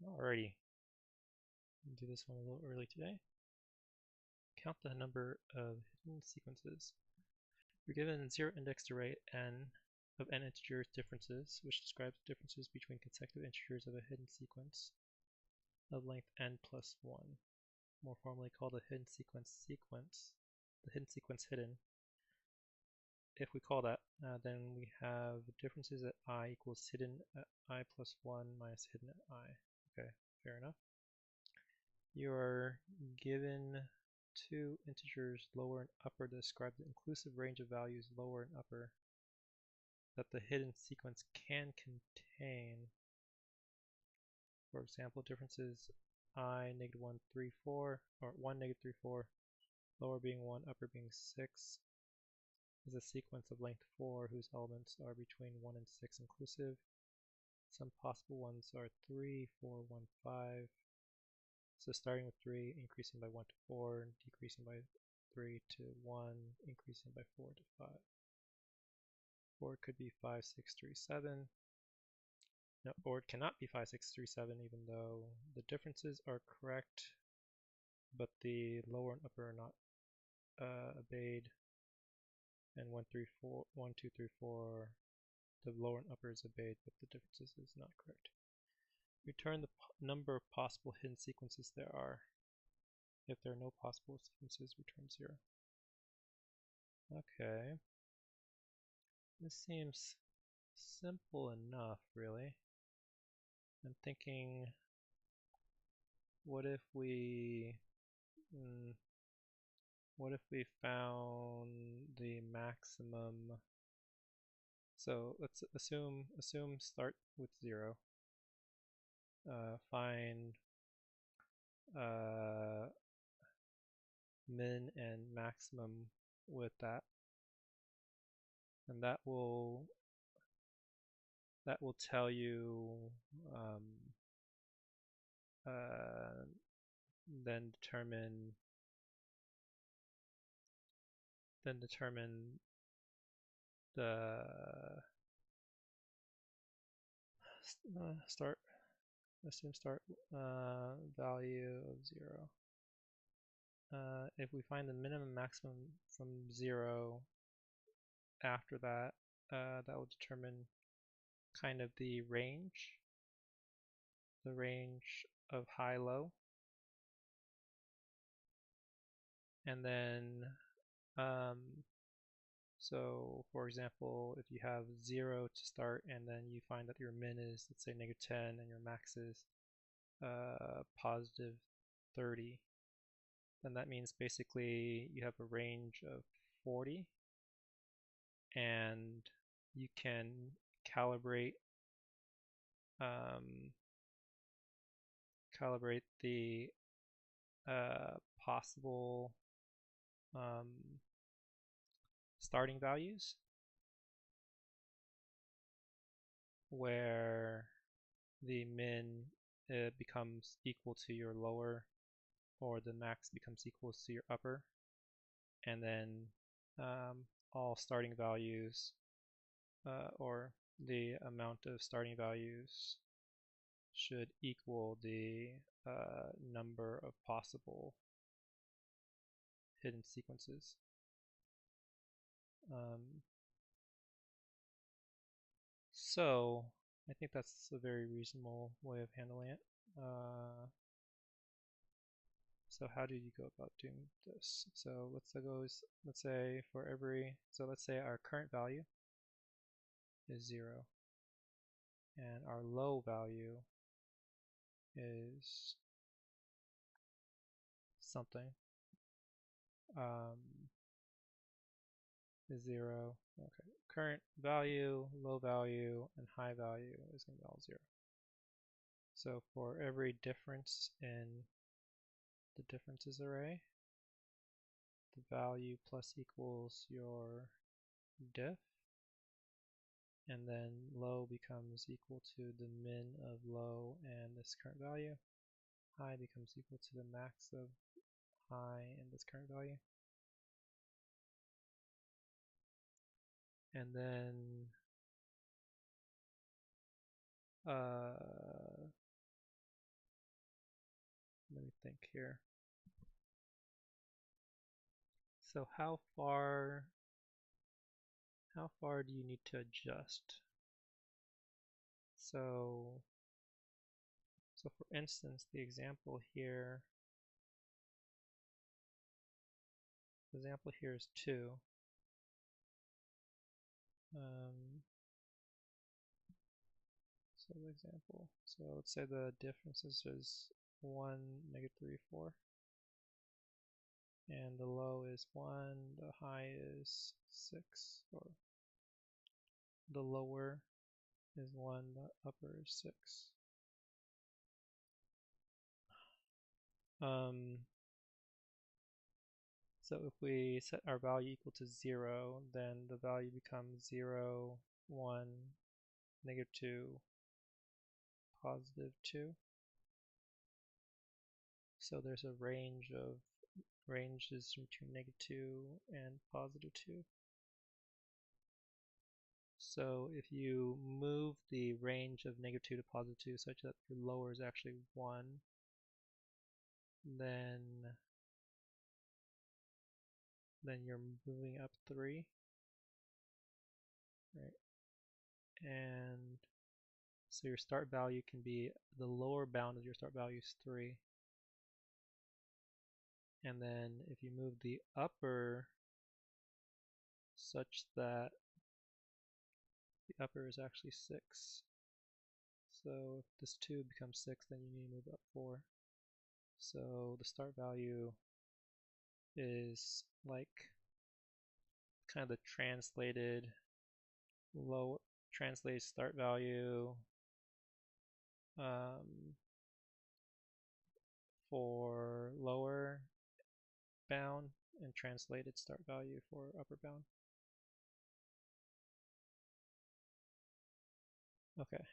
Alrighty, we'll do this one a little early today. Count the number of hidden sequences. We're given a zero-indexed array n of n integers differences, which describes differences between consecutive integers of a hidden sequence of length n plus 1, more formally called a hidden sequence the hidden sequence hidden. If we call that, then we have differences at I equals hidden at I plus 1 minus hidden at I. Okay, fair enough. You are given two integers lower and upper to describe the inclusive range of values lower and upper that the hidden sequence can contain. For example, differences I, -1, 3, 4, or 1, -3, 4, lower being 1, upper being 6, is a sequence of length 4 whose elements are between 1 and 6 inclusive. Some possible ones are 3, 4, 1, 5. So starting with 3, increasing by 1 to 4, decreasing by 3 to 1, increasing by 4 to 5. Or it could be 5, 6, 3, 7. No, or it cannot be 5, 6, 3, 7, even though the differences are correct, but the lower and upper are not obeyed. And 1, 3, 4, 1, 2, 3, 4, the lower and upper is obeyed, but the differences is not correct. Return the number of possible hidden sequences there are. If there are no possible sequences, return 0. Okay. This seems simple enough, really. I'm thinking, what if we found the maximum? So let's assume start with 0. Find min and maximum with that, and that will tell you then determine the assume start value of 0. If we find the minimum maximum from 0 after that, that will determine kind of the range of high-low. And then, so for example, if you have 0 to start and then you find that your min is, let's say, -10 and your max is +30, then that means basically you have a range of 40, and you can calibrate the possible starting values, where the min becomes equal to your lower, or the max becomes equal to your upper, and then all starting values, or the amount of starting values, should equal the number of possible hidden sequences. So I think that's a very reasonable way of handling it. So how do you go about doing this? So let's say for every, so let's say our current value is 0, and our low value is something, is 0. Okay, current value, low value, and high value is going to be all 0. So for every difference in the differences array, the value plus equals your diff, and then low becomes equal to the min of low and this current value. High becomes equal to the max of high and this current value. And then think here. So how far do you need to adjust? So for instance, the example here is 2. So the example. So let's say the differences is 1, -3, 4. And the low is 1, the high is 6, or the lower is 1, the upper is 6. So if we set our value equal to 0, then the value becomes 0, 1, -2, +2. So there's a range is between -2 and +2. So if you move the range of -2 to +2 such that your lower is actually 1, then you're moving up 3, right? And so your start value can be, the lower bound of your start value is 3. And then if you move the upper such that the upper is actually 6. So if this 2 becomes 6, then you need to move up 4. So the start value is like kind of the translated start value for lower bound and translated start value for upper bound. Okay.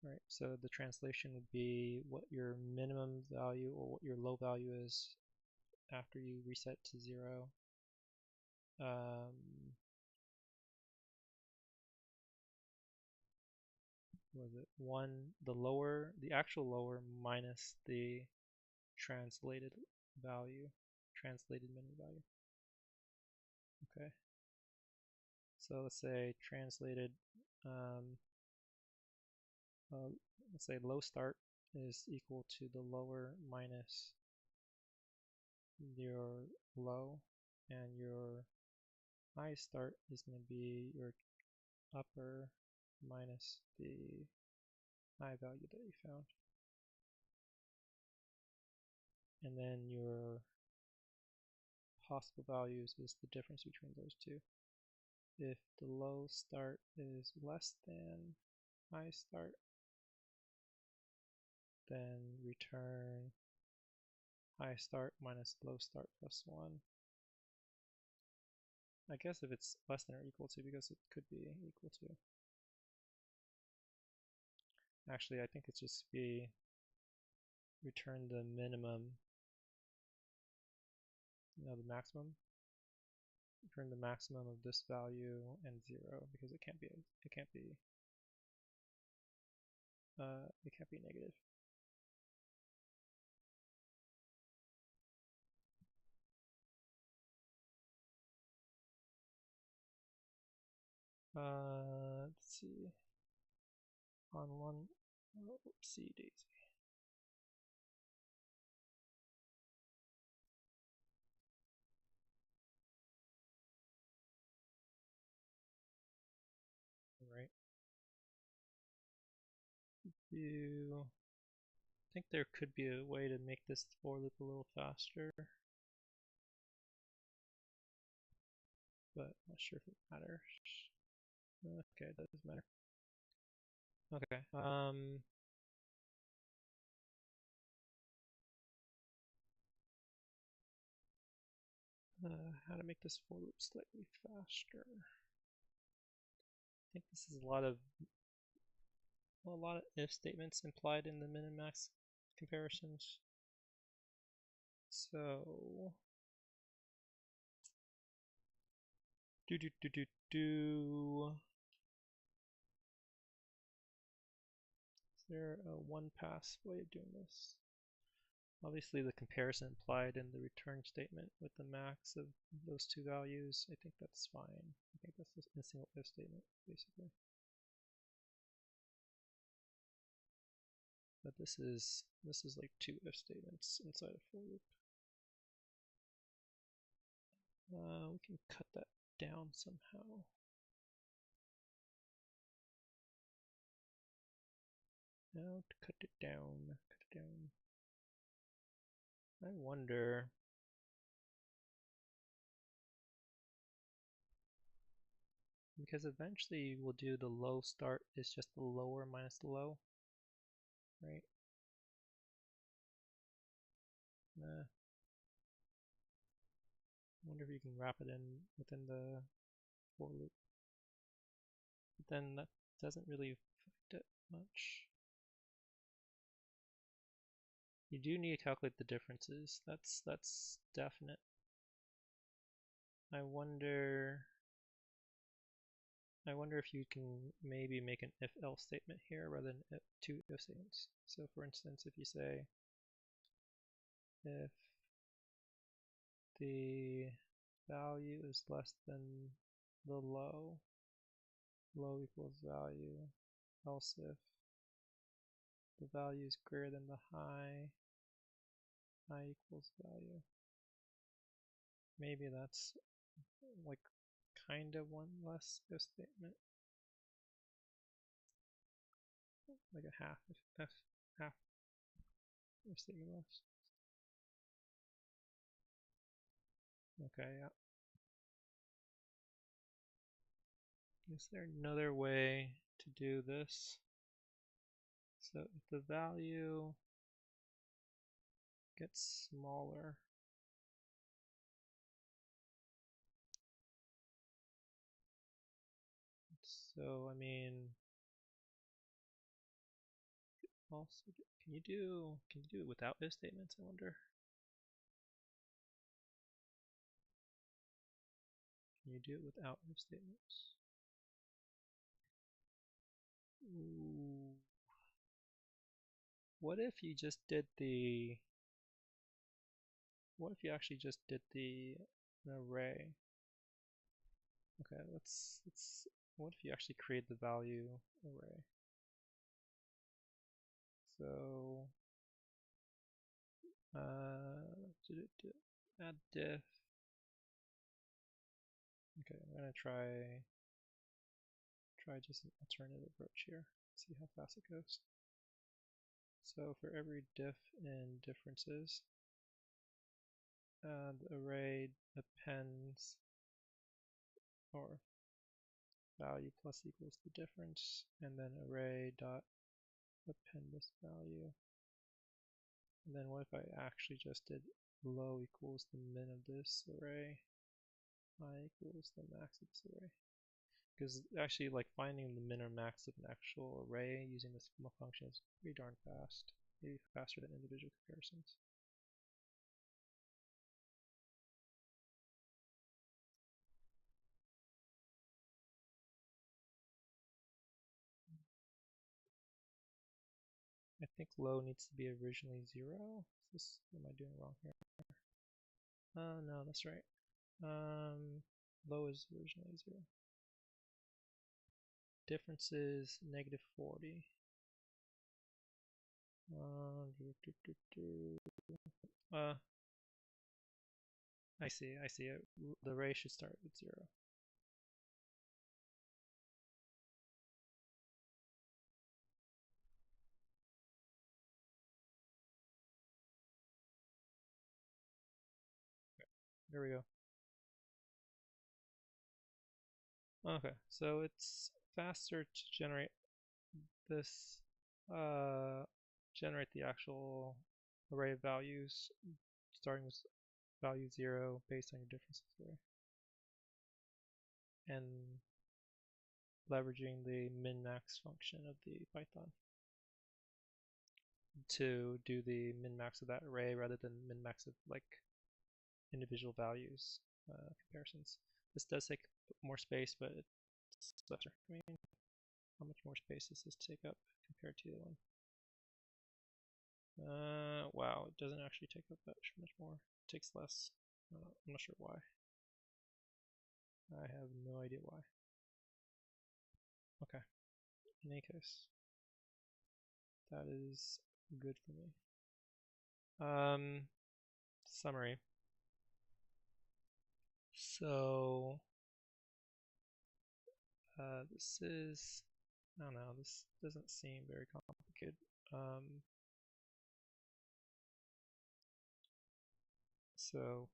All right, so the translation would be what your minimum value or what your low value is after you reset to 0. Was it 1, the actual lower minus the translated minimum value. Okay. So let's say translated, let's say low start is equal to the lower minus your low, and your high start is going to be your upper minus the high value that you found. And then your possible values is the difference between those two. If the low start is less than high start, then return high start minus low start plus 1. I guess if it's less than or equal to, because it could be equal to. Actually, I think it's just be return the minimum, the maximum. Return the maximum of this value and 0, because it can't be negative. Let's see. On one, oopsie daisy. Right. You think there could be a way to make this for loop a little faster, but not sure if it matters. Okay, that doesn't matter. Okay. How to make this for loop slightly faster. I think this is a lot of if statements implied in the min and max comparisons. So is there a one pass way of doing this? Obviously the comparison implied in the return statement with the max of those two values, I think that's fine. I think that's just a single if statement, basically. But this is like two if statements inside a for loop. We can cut that down somehow. Now to cut it down, I wonder. Because eventually we'll do the low start is just the lower minus the low, right? I wonder if you can wrap it in within the for loop. But then that doesn't really affect it much. You do need to calculate the differences. That's definite. I wonder if you can maybe make an if-else statement here rather than two if statements. So for instance, if you say if the value is less than the low equals value, else if the value is greater than the high equals value. Maybe that's like kind of one less if statement. Like a half if statement less. Okay, yeah. Is there another way to do this? So if the value gets smaller, so I mean, also can you do it without if statements? I wonder. Can you do it without if statements? Ooh. What if you just did the? What if you actually just did an array? Okay, let's. What if you actually create the value array? So add diff. Okay, I'm gonna try just an alternative approach here. See how fast it goes. So for every diff in differences, the array appends or value plus equals the difference, and then array dot append this value. And then what if I actually just did low equals the min of this array, high equals the max of this array? Because actually, like finding the min or max of an actual array using this function is pretty darn fast, maybe faster than individual comparisons. I think low needs to be originally 0. Am I doing wrong here? No, that's right. Low is originally 0. Difference is -40. I see. The array should start with 0. There we go. Okay, so it's faster to generate this, generate the actual array of values starting with value 0 based on your differences there. And leveraging the min-max function of the Python to do the min-max of that array rather than min-max of like individual values comparisons. This does take more space, but it's better. I mean, how much more space does this take up compared to the other one? Wow, it doesn't actually take up that much more. It takes less. I'm not sure why. I have no idea why. Okay, in any case, that is good for me. Summary. So, this is, I don't know, this doesn't seem very complicated. So,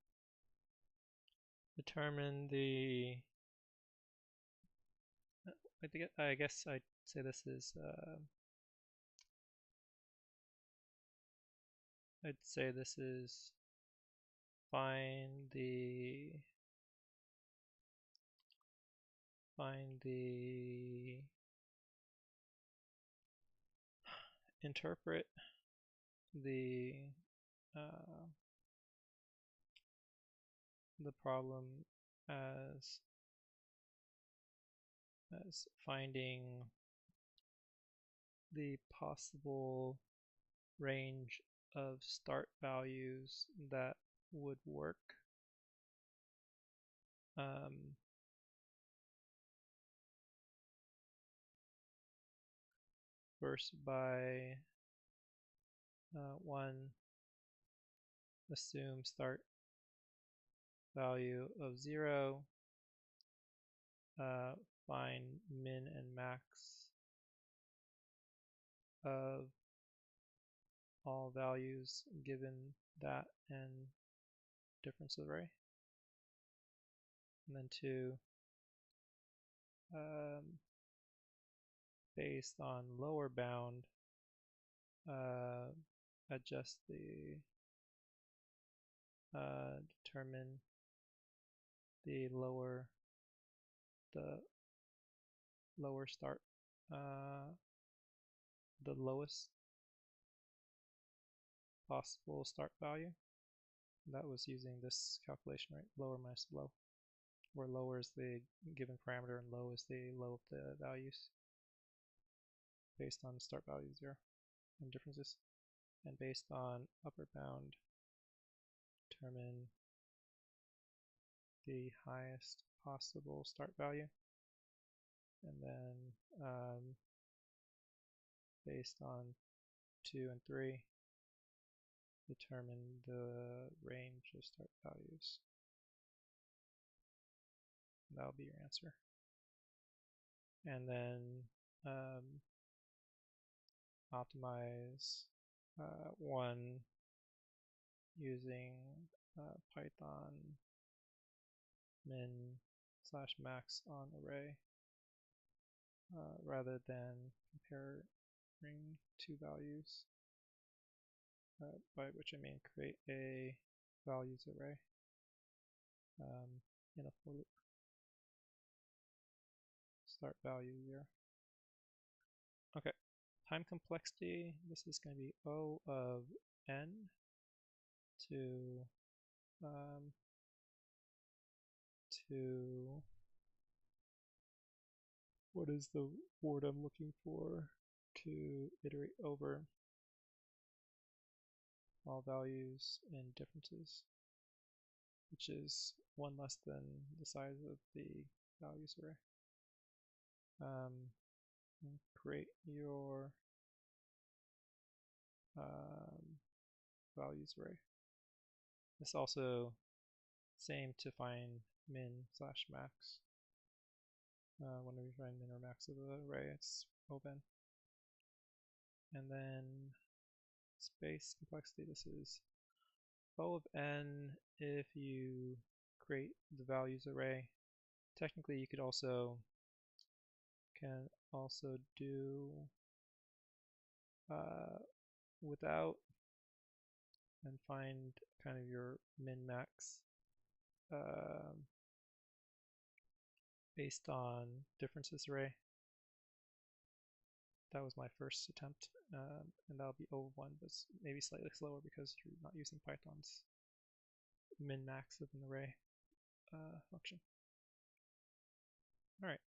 determine the, I guess I'd say this is, I'd say this is find the interpret the problem as finding the possible range of start values that would work. First by 1, assume start value of 0, find min and max of all values given that and difference array. And then 2, based on lower bound, adjust the determine the lower start, the lowest possible start value. That was using this calculation, right? Lower minus low, where lower is the given parameter and low is the low of the values based on start value 0 and differences. And based on upper bound, determine the highest possible start value. And then based on 2 and 3, determine the range of start values. That'll be your answer. And then optimize 1 using Python min/max on array rather than comparing 2 values, by which I mean create a values array in a for loop. Start value 0. Okay, time complexity, this is going to be O of n to what is the word I'm looking for, to iterate over all values in differences, which is 1 less than the size of the values array. Create your values array. This also same to find min/max. Whenever you find min or max of the array, it's O of n. And then space complexity, this is O of n if you create the values array. Technically you could also do without and find kind of your min-max based on differences array. That was my first attempt, and that'll be O of 1, but maybe slightly slower because you're not using Python's min-max of an array function. Alright.